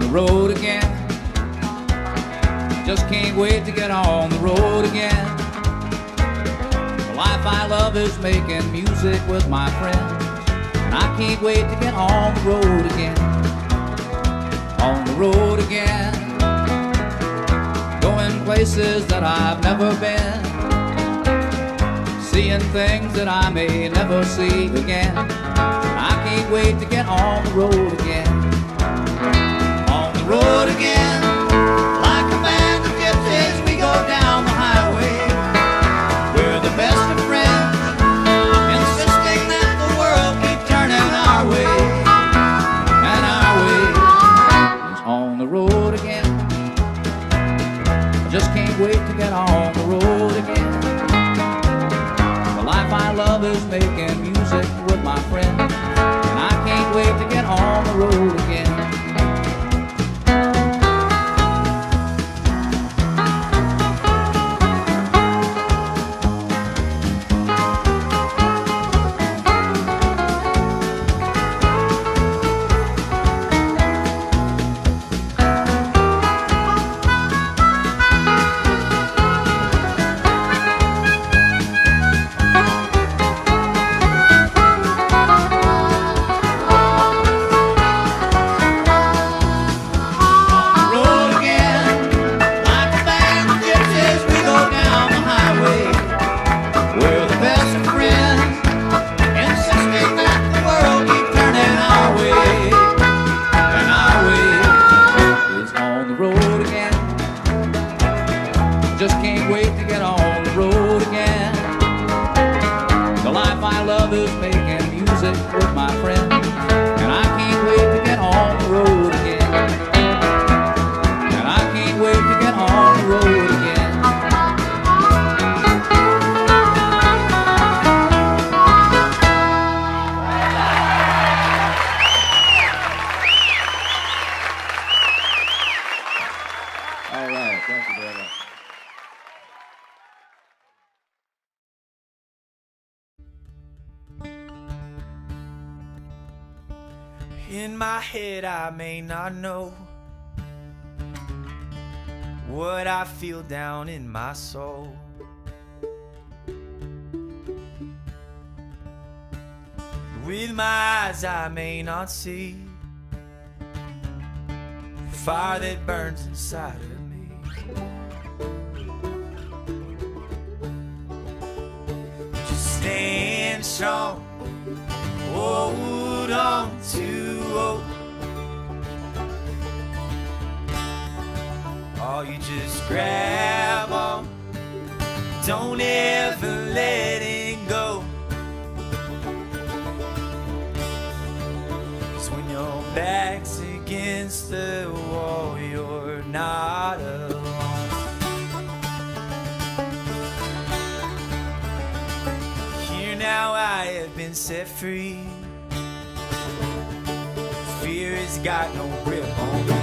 the road again. Just can't wait to get on the road again. The life I love is making music with my friends, and I can't wait to get on the road again. On the road again, going places that I've never been, seeing things that I may never see again. I can't wait to get on the road again. On the road again, like a band of gypsies, we go down the highway. We're the best of friends, insisting that the world keep turning our way. And our way is on the road again. I just can't wait to get on the road again. The life I love is making music with my friends, and I can't wait to get on the road again. Just can't wait to get on the road again. The life I love is making music with my friends, and I can't wait to get on the road again. And I can't wait to get on the road again. All right, thank you very much. In my head I may not know what I feel down in my soul. With my eyes I may not see the fire that burns inside of me. Just stand strong, hold on to hope. Oh, you just grab on, don't ever let it go. 'Cause when your back's against the wall, you're not alone. Here now I have been set free. Fear has got no grip on me.